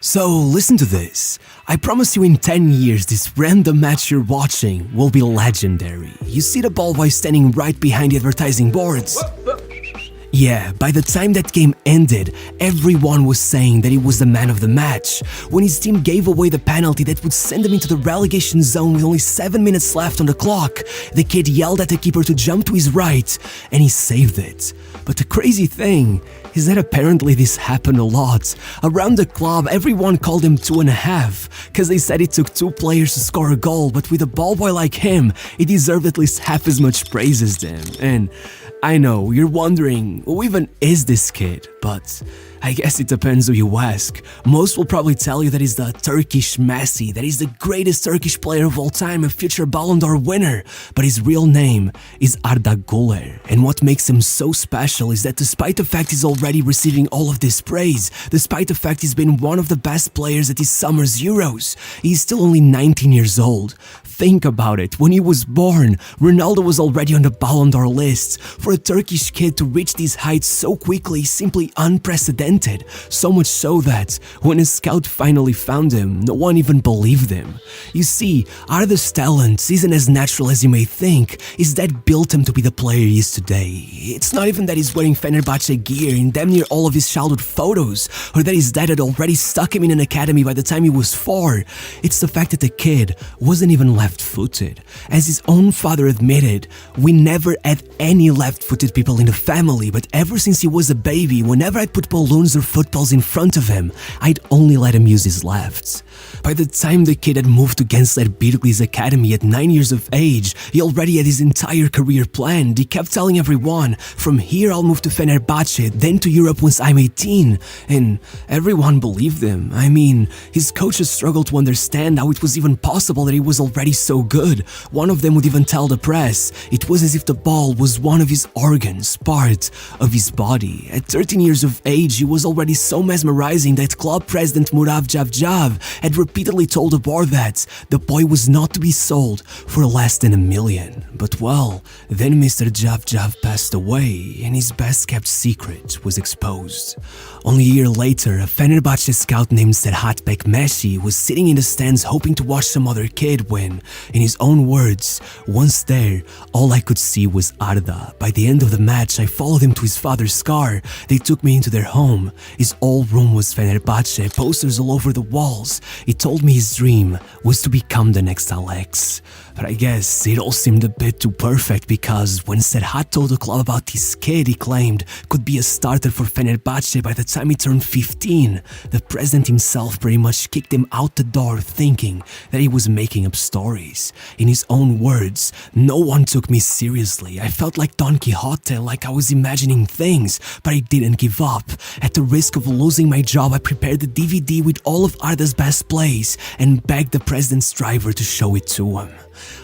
So listen to this. I promise you in 10 years this random match you're watching will be legendary. You see the ball boy standing right behind the advertising boards? Yeah, by the time that game ended, everyone was saying that he was the man of the match. When his team gave away the penalty that would send them into the relegation zone with only 7 minutes left on the clock, the kid yelled at the keeper to jump to his right, and he saved it. But the crazy thing is that apparently this happened a lot. Around the club, everyone called him 2.5, cause they said it took 2 players to score a goal, but with a ball boy like him, he deserved at least half as much praise as them. And I know, you're wondering, who even is this kid? But I guess it depends who you ask. Most will probably tell you that he's the Turkish Messi, that he's the greatest Turkish player of all time, a future Ballon d'Or winner. But his real name is Arda Güler. And what makes him so special is that despite the fact he's already receiving all of this praise, despite the fact he's been one of the best players at this summer's Euros, he's still only 19 years old. Think about it, when he was born, Ronaldo was already on the Ballon d'Or list. For a Turkish kid to reach these heights so quickly is simply unprecedented. So much so that, when a scout finally found him, no one even believed him. You see, Arda's talent isn't as natural as you may think. It's that built him to be the player he is today. It's not even that he's wearing Fenerbahce gear in damn near all of his childhood photos, or that his dad had already stuck him in an academy by the time he was 4. It's the fact that the kid wasn't even left-footed. As his own father admitted, we never had any left-footed people in the family, but ever since he was a baby, whenever I'd put balloons or footballs in front of him, I'd only let him use his left. By the time the kid had moved to Gençler Birlik's academy at 9 years of age, he already had his entire career planned. He kept telling everyone, from here I'll move to Fenerbahce, then to Europe once I'm 18. And everyone believed him. I mean, his coaches struggled to understand how it was even possible that he was already so good. One of them would even tell the press it was as if the ball was one of his organs, part of his body. At 13 years of age, he was already so mesmerizing that club president Murav Javjav had repeatedly told the board that the boy was not to be sold for less than $1 million. But well, then Mr. Javjav passed away and his best kept secret was exposed. Only a year later, a Fenerbahce scout named Serhat Bekmeshi was sitting in the stands hoping to watch some other kid when, in his own words, once there, all I could see was Arda. By the end of the match, I followed him to his father's car. They took me into their home. His old room was Fenerbahce, posters all over the walls. He told me his dream was to become the next Alex. But I guess it all seemed a bit too perfect because when Serhat told the club about this kid he claimed could be a starter for Fenerbahce by the time he turned 15, the president himself pretty much kicked him out the door thinking that he was making up stories. In his own words, no one took me seriously. I felt like Don Quixote, like I was imagining things, but I didn't give up. At the risk of losing my job, I prepared the DVD with all of Arda's best plays and begged the president's driver to show it to him.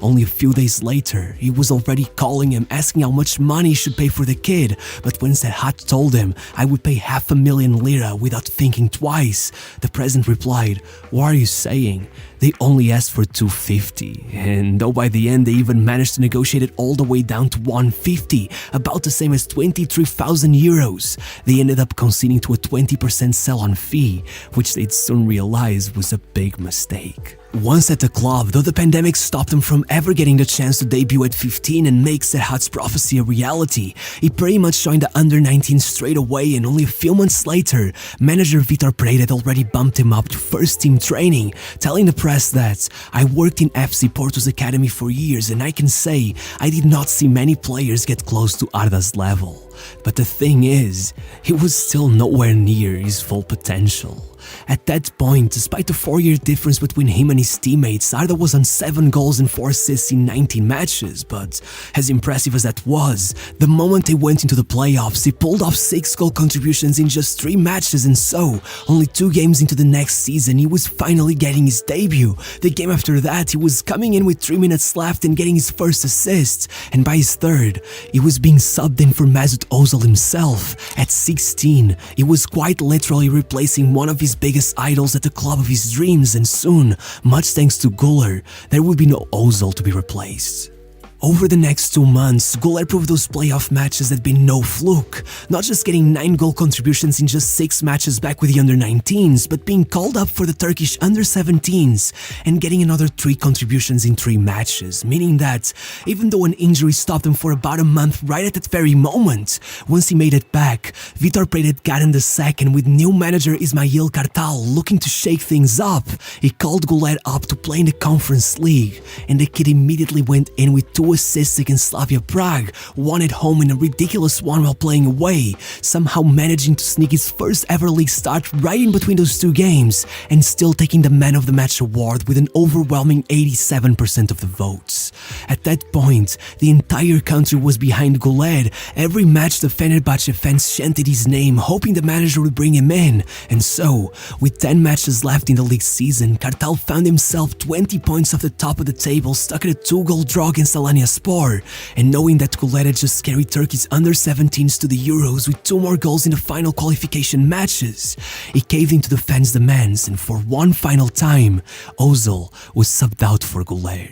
Only a few days later, he was already calling him asking how much money he should pay for the kid, but when Serhat told him I would pay $500,000 lira without thinking twice, the president replied, "What are you saying? They only asked for 250, and though by the end they even managed to negotiate it all the way down to 150, about the same as 23,000 euros, they ended up conceding to a 20% sell-on fee, which they'd soon realize was a big mistake. Once at the club, though the pandemic stopped him from ever getting the chance to debut at 15 and make Serhat's prophecy a reality, he pretty much joined the under-19 straight away, and only a few months later, manager Vitor Pereira had already bumped him up to first-team training, telling the press that I worked in FC Porto's academy for years and I can say I did not see many players get close to Arda's level. But the thing is, he was still nowhere near his full potential. At that point, despite the 4-year difference between him and his teammates, Arda was on 7 goals and 4 assists in 19 matches, but as impressive as that was, the moment they went into the playoffs, he pulled off 6 goal contributions in just 3 matches, and so, only 2 games into the next season, he was finally getting his debut. The game after that, he was coming in with 3 minutes left and getting his first assist, and by his third, he was being subbed in for Mesut Ozil himself. At 16, he was quite literally replacing one of his biggest idols at the club of his dreams, and soon, much thanks to Güler, there would be no Ozil to be replaced. Over the next 2 months, Güler proved those playoff matches had been no fluke, not just getting 9 goal contributions in just 6 matches back with the under-19s, but being called up for the Turkish under-17s and getting another 3 contributions in 3 matches, meaning that even though an injury stopped him for about a month right at that very moment, once he made it back, Vitor Pereira got in the sack, and with new manager Ismail Kartal looking to shake things up, he called Güler up to play in the Conference League, and the kid immediately went in with 2 assists against Slavia Prague, 1 at home and a ridiculous 1 while playing away, somehow managing to sneak his first ever league start right in between those 2 games, and still taking the Man of the Match award with an overwhelming 87% of the votes. At that point, the entire country was behind Güler. Every match the Fenerbahce fans chanted his name, hoping the manager would bring him in, and so, with 10 matches left in the league season, Kartal found himself 20 points off the top of the table, stuck at a 2-goal draw against Alanyaspor, and knowing that Güler had just carried Turkey's under-17s to the Euros with 2 more goals in the final qualification matches, he caved into the fans' demands, and for one final time, Ozil was subbed out for Güler.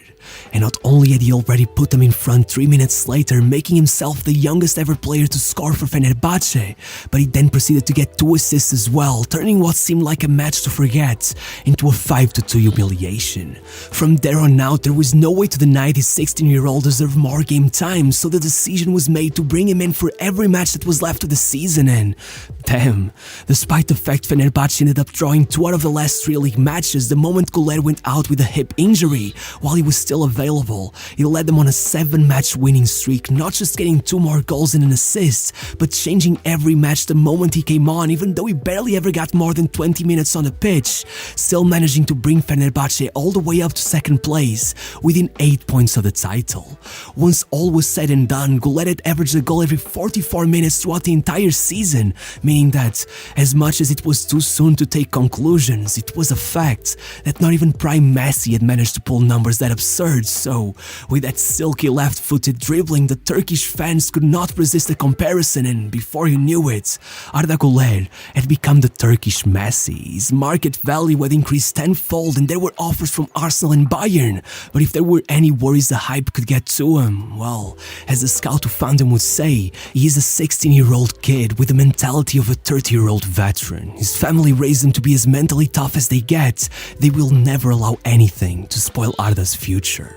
And not only had he already put them in front 3 minutes later, making himself the youngest ever player to score for Fenerbahce, but he then proceeded to get 2 assists as well, turning what seemed like a match to forget into a 5-2 humiliation. From there on out, there was no way to deny this 16-year-old deserved more game time, so the decision was made to bring him in for every match that was left of the season, and damn, despite the fact Fenerbahce ended up drawing 2 out of the last 3 league matches the moment Güler went out with a hip injury, while he was still available, he led them on a 7-match winning streak, not just getting 2 more goals and an assist, but changing every match the moment he came on, even though he barely ever got more than 20 minutes on the pitch, still managing to bring Fenerbahce all the way up to 2nd place, within 8 points of the title. Once all was said and done, Güler had averaged a goal every 44 minutes throughout the entire season, meaning that, as much as it was too soon to take conclusions, it was a fact that not even prime Messi had managed to pull numbers that absurd. So, with that silky left-footed dribbling, the Turkish fans could not resist the comparison, and before you knew it, Arda Güler had become the Turkish Messi. His market value had increased tenfold, and there were offers from Arsenal and Bayern, but if there were any worries the hype could get to him, well, as the scout who found him would say, he is a 16-year-old kid with the mentality of a 30-year-old veteran. His family raised him to be as mentally tough as they get. They will never allow anything to spoil Arda's future.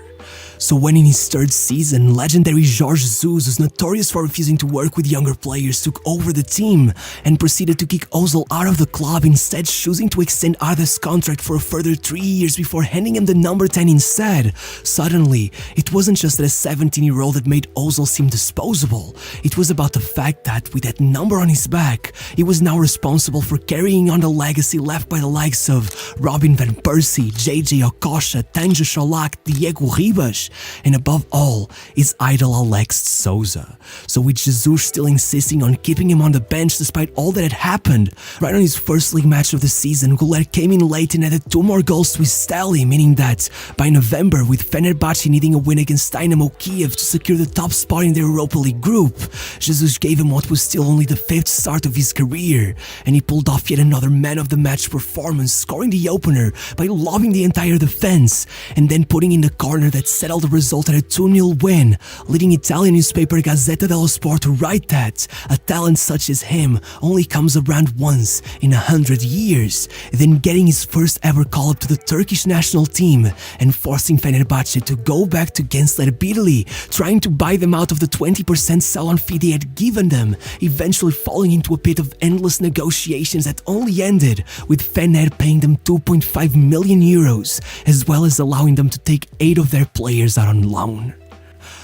So when in his 3rd season, legendary Jorge Jesus, who's notorious for refusing to work with younger players, took over the team and proceeded to kick Ozil out of the club, instead choosing to extend Arda's contract for a further 3 years before handing him the number 10 instead, suddenly, it wasn't just that a 17-year-old had made Ozil seem disposable. It was about the fact that, with that number on his back, he was now responsible for carrying on the legacy left by the likes of Robin van Persie, JJ Okocha, Tanju Sholak, Diego Ribas, and above all, his idol Alex Sousa. So with Jesus still insisting on keeping him on the bench despite all that had happened, right on his 1st league match of the season, Güler came in late and added 2 more goals to his tally, meaning that by November, with Fenerbahce needing a win against Dynamo Kiev to secure the top spot in the Europa League group, Jesus gave him what was still only the 5th start of his career, and he pulled off yet another man of the match performance, scoring the opener by lobbing the entire defense, and then putting in the corner that settled the result at a 2-0 win, leading Italian newspaper Gazzetta dello Sport to write that a talent such as him only comes around once in 100 years, then getting his first ever call-up to the Turkish national team and forcing Fenerbahce to go back to Gençler Birliği, trying to buy them out of the 20% sell-on fee they had given them, eventually falling into a pit of endless negotiations that only ended with Fener paying them 2.5 million euros, as well as allowing them to take 8 of their players out on loan.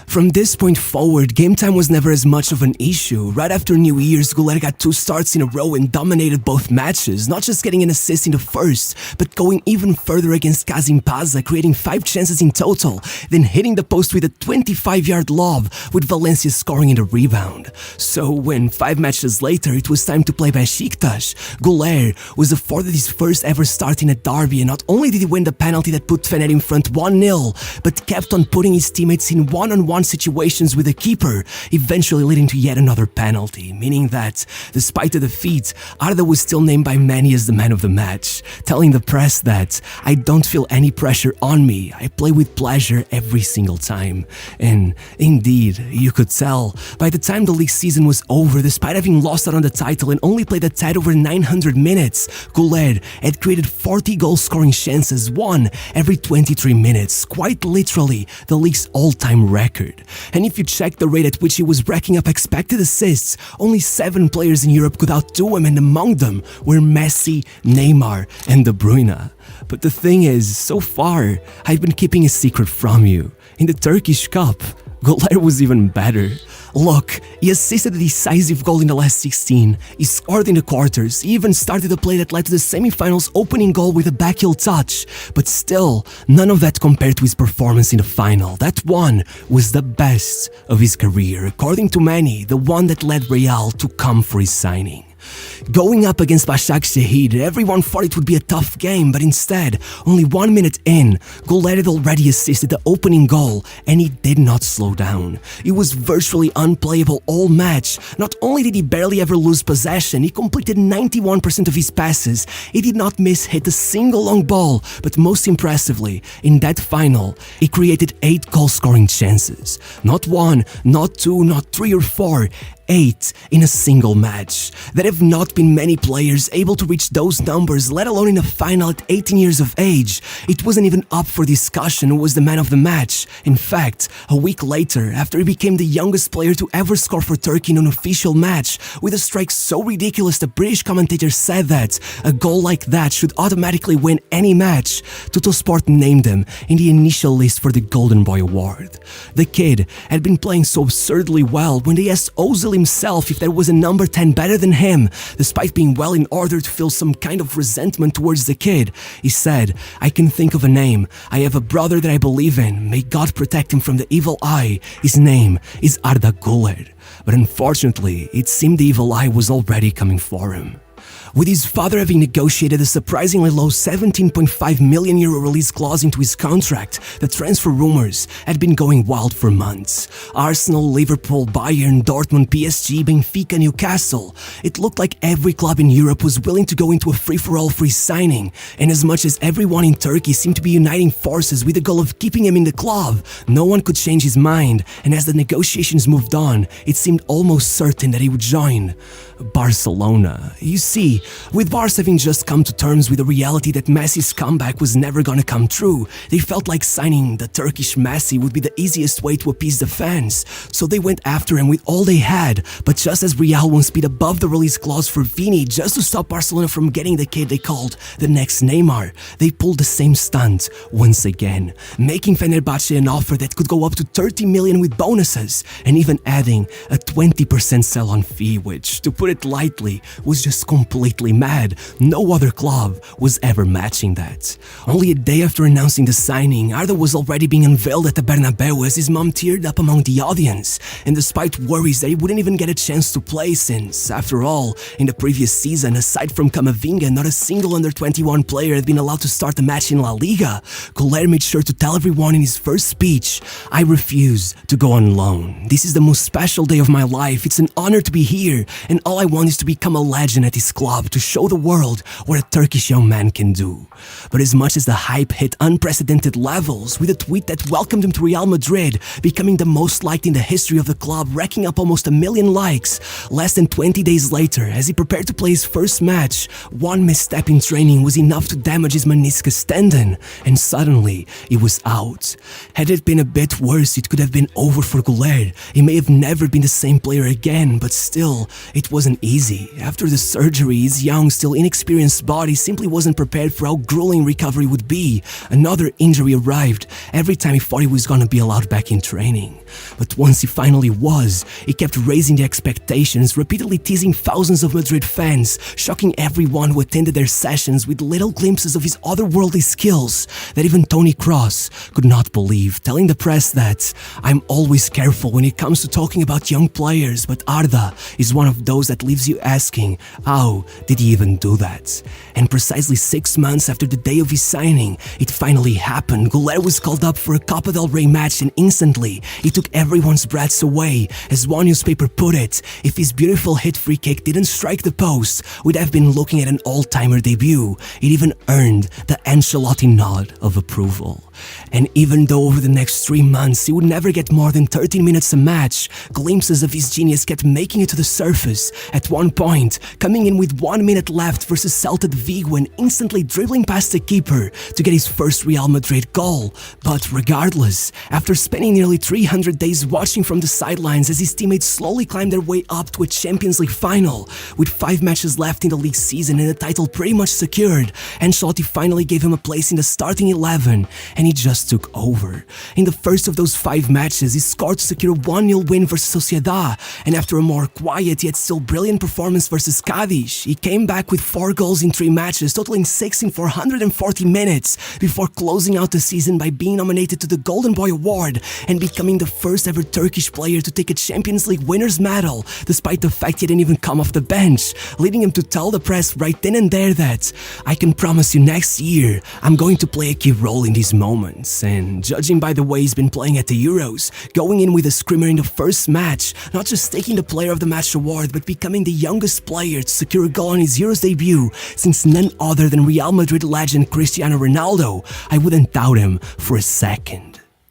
From this point forward, game time was never as much of an issue. Right after New Year's, Güler got 2 starts in a row and dominated both matches, not just getting an assist in the first, but going even further against Kazim Paza, creating 5 chances in total, then hitting the post with a 25-yard lob, with Valencia scoring in the rebound. So when 5 matches later it was time to play Beşiktaş, Güler was afforded his first ever start in a derby, and not only did he win the penalty that put Fener in front 1-0, but kept on putting his teammates in one-on-one 1-on-1 situations with the keeper, eventually leading to yet another penalty, meaning that, despite the defeat, Arda was still named by many as the man of the match, telling the press that, "I don't feel any pressure on me, I play with pleasure every single time." And indeed, you could tell, by the time the league season was over, despite having lost out on the title and only played a tad over 900 minutes, Güler had created 40 goal-scoring chances, one every 23 minutes, quite literally the league's all-time record. And if you check the rate at which he was racking up expected assists, only 7 players in Europe could outdo him, and among them were Messi, Neymar, and De Bruyne. But the thing is, so far, I've been keeping a secret from you. In the Turkish Cup, Güler was even better. Look, he assisted a decisive goal in the last 16, he scored in the quarters, he even started a play that led to the semi-finals opening goal with a backheel touch. But still, none of that compared to his performance in the final. That one was the best of his career, according to many, the one that led Real to come for his signing. Going up against Başakşehir, everyone thought it would be a tough game, but instead, only 1 minute in, Güler had already assisted the opening goal, and he did not slow down. He was virtually unplayable all match. Not only did he barely ever lose possession, he completed 91% of his passes, he did not miss-hit a single long ball, but most impressively, in that final, he created 8 goal-scoring chances. Not 1, not 2, not 3 or 4, 8 in a single match. There have not been many players able to reach those numbers, let alone in a final at 18 years of age. It wasn't even up for discussion who was the man of the match. In fact, a week later, after he became the youngest player to ever score for Turkey in an official match, with a strike so ridiculous the British commentator said that a goal like that should automatically win any match, Tuttosport named him in the initial list for the Golden Boy Award. The kid had been playing so absurdly well when they asked Ozil himself if there was a number 10 better than him, despite being well in order to feel some kind of resentment towards the kid. He said, "I can think of a name. I have a brother that I believe in. May God protect him from the evil eye. His name is Arda Güler." But unfortunately, it seemed the evil eye was already coming for him. With his father having negotiated a surprisingly low €17.5 million release clause into his contract, the transfer rumors had been going wild for months. Arsenal, Liverpool, Bayern, Dortmund, PSG, Benfica, Newcastle. It looked like every club in Europe was willing to go into a free-for-all for his signing, and as much as everyone in Turkey seemed to be uniting forces with the goal of keeping him in the club, no one could change his mind, and as the negotiations moved on, it seemed almost certain that he would join Barcelona. You see, with Barca having just come to terms with the reality that Messi's comeback was never gonna come true, they felt like signing the Turkish Messi would be the easiest way to appease the fans, so they went after him with all they had. But just as Real won't speed above the release clause for Vini just to stop Barcelona from getting the kid they called the next Neymar, they pulled the same stunt once again, making Fenerbahce an offer that could go up to 30 million with bonuses, and even adding a 20% sell-on fee, which, to put it lightly, was just completely mad. No other club was ever matching that. Only a day after announcing the signing, Arda was already being unveiled at the Bernabeu as his mom teared up among the audience, and despite worries that he wouldn't even get a chance to play since, after all, in the previous season, aside from Camavinga, not a single under-21 player had been allowed to start a match in La Liga, Güler made sure to tell everyone in his first speech, "I refuse to go on loan. This is the most special day of my life. It's an honor to be here, and all I want is to become a legend at this club, to show the world what a Turkish young man can do." But as much as the hype hit unprecedented levels, with a tweet that welcomed him to Real Madrid, becoming the most liked in the history of the club, racking up almost 1 million likes, less than 20 days later, as he prepared to play his first match, one misstep in training was enough to damage his meniscus tendon, and suddenly he was out. Had it been a bit worse, it could have been over for Güler. He may have never been the same player again, but still, it wasn't easy. After the surgery, his young, still inexperienced body simply wasn't prepared for how grueling recovery would be. Another injury arrived every time he thought he was gonna be allowed back in training. But once he finally was, he kept raising the expectations, repeatedly teasing thousands of Madrid fans, shocking everyone who attended their sessions with little glimpses of his otherworldly skills that even Toni Kroos could not believe, telling the press that, "I'm always careful when it comes to talking about young players, but Arda is one of those that leaves you asking, how did he even do that. And precisely 6 months after the day of his signing, it finally happened. Güler was called up for a Copa del Rey match, and instantly, it took everyone's breaths away. As one newspaper put it, if his beautiful hit free kick didn't strike the post, we'd have been looking at an all-timer debut. It even earned the Ancelotti nod of approval. And even though over the next 3 months he would never get more than 13 minutes a match, glimpses of his genius kept making it to the surface. At one point, coming in with 1 minute left versus Celta de Vigo and instantly dribbling past the keeper to get his first Real Madrid goal. But regardless, after spending nearly 300 days watching from the sidelines as his teammates slowly climbed their way up to a Champions League final, with 5 matches left in the league season and the title pretty much secured, Ancelotti finally gave him a place in the starting 11, and he just took over. In the first of those 5 matches, he scored to secure a 1-0 win versus Sociedad, and after a more quiet yet still brilliant performance versus Cádiz, he came back with 4 goals in 3 matches, totaling 6 in 440 minutes, before closing out the season by being nominated to the Golden Boy Award and becoming the first ever Turkish player to take a Champions League winner's medal, despite the fact he didn't even come off the bench, leading him to tell the press right then and there that, "I can promise you next year, I'm going to play a key role in these moments." And judging by the way he's been playing at the Euros, going in with a screamer in the first match, not just taking the Player of the Match award, but becoming the youngest player to secure a goal on his Euros debut since none other than Real Madrid legend Cristiano Ronaldo, I wouldn't doubt him for a second.